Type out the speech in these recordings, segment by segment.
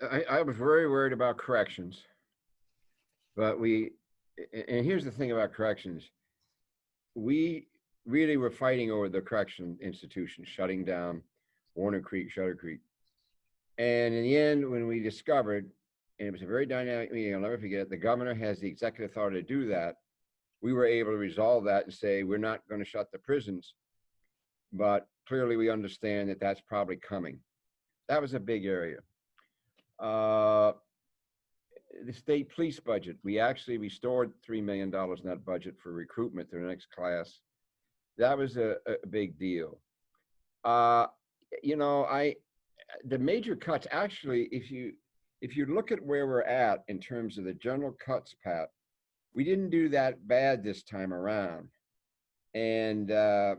I was very worried about corrections, but and here's the thing about corrections. We really were fighting over the correction institution, shutting down Warner Creek, Shutter Creek. And in the end, when we discovered, and it was a very dynamic meeting, I'll never forget it, the governor has the executive authority to do that. We were able to resolve that and say, we're not going to shut the prisons, but clearly we understand that that's probably coming. That was a big area. The state police budget, we actually restored $3 million in that budget for recruitment to the next class. That was a big deal. You know, the major cuts, actually, if you look at where we're at in terms of the general cuts, Pat, we didn't do that bad this time around. And the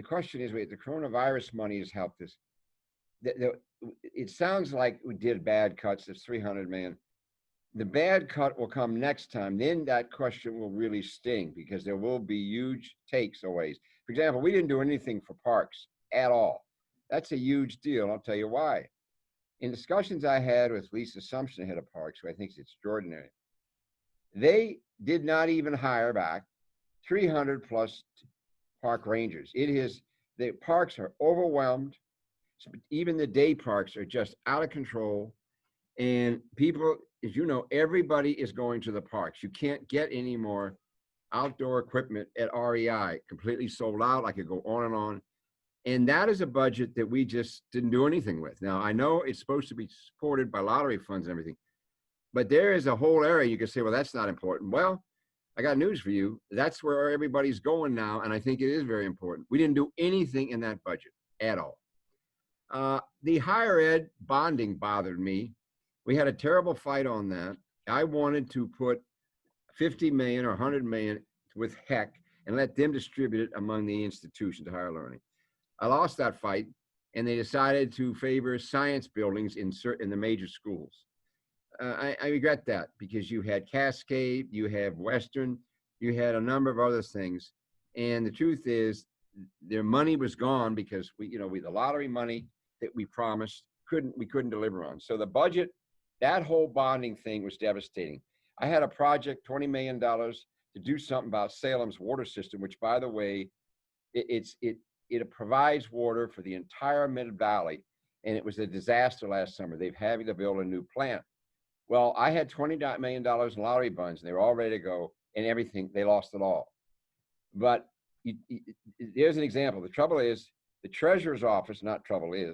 question is, wait, the coronavirus money has helped us. It sounds like we did bad cuts. It's 300 million. The bad cut will come next time. Then that question will really sting because there will be huge takeaways. For example, we didn't do anything for parks at all. That's a huge deal. I'll tell you why. In discussions I had with Lisa Sumption, head of parks, who I think is extraordinary, they did not even hire back 300 plus park rangers. The parks are overwhelmed. Even the day parks are just out of control. And people, as you know, everybody is going to the parks. You can't get any more outdoor equipment at REI, completely sold out. I could go on and on. And that is a budget that we just didn't do anything with. Now, I know it's supposed to be supported by lottery funds and everything, but there is a whole area you can say, well, that's not important. Well, I got news for you. That's where everybody's going now, and I think it is very important. We didn't do anything in that budget at all. The higher ed bonding bothered me. We had a terrible fight on that. I wanted to put 50 million or 100 million with HEC and let them distribute it among the institutions of higher learning. I lost that fight, and they decided to favor science buildings in the major schools. I regret that because you had Cascade, you have Western, you had a number of other things. And the truth is their money was gone because the lottery money that we promised, we couldn't deliver on. So the budget, that whole bonding thing was devastating. I had a project, $20 million to do something about Salem's water system, which by the way, it provides water for the entire Mid-Valley. And it was a disaster last summer. They've having to build a new plant. Well, I had $20 million in lottery bonds, and they were all ready to go, and everything, they lost it all. But there's an example. The trouble is, the treasurer's office,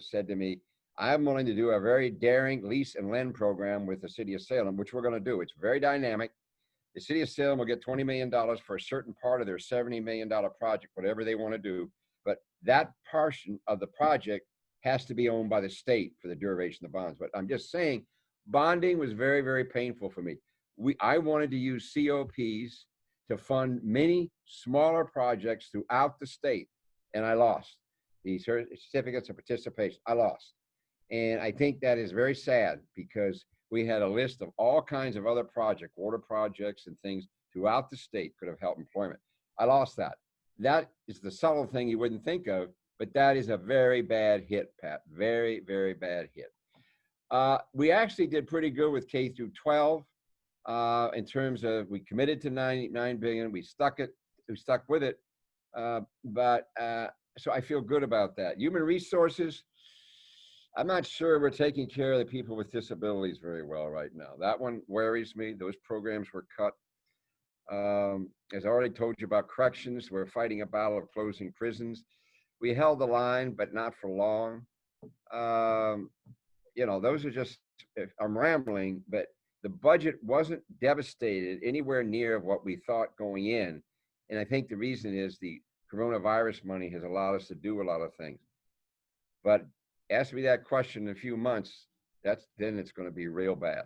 said to me, I'm willing to do a very daring lease and lend program with the city of Salem, which we're going to do. It's very dynamic. The city of Salem will get $20 million for a certain part of their $70 million project, whatever they want to do. But that portion of the project has to be owned by the state for the duration of the bonds. But I'm just saying, bonding was very, very painful for me. I wanted to use COPs to fund many smaller projects throughout the state, and I lost. The certificates of participation, I lost. And I think that is very sad because we had a list of all kinds of other projects, water projects and things throughout the state could have helped employment. I lost that. That is the subtle thing you wouldn't think of, but that is a very bad hit, Pat. Very, very bad hit. We actually did pretty good with K through 12 in terms of we committed to 9 billion. We stuck with it. So I feel good about that. Human resources, I'm not sure we're taking care of the people with disabilities very well right now. That one worries me. Those programs were cut. As I already told you about corrections, we're fighting a battle of closing prisons. We held the line, but not for long. Those are just, I'm rambling, but the budget wasn't devastated anywhere near what we thought going in. And I think the reason is the coronavirus money has allowed us to do a lot of things. But ask me that question in a few months, then it's going to be real bad.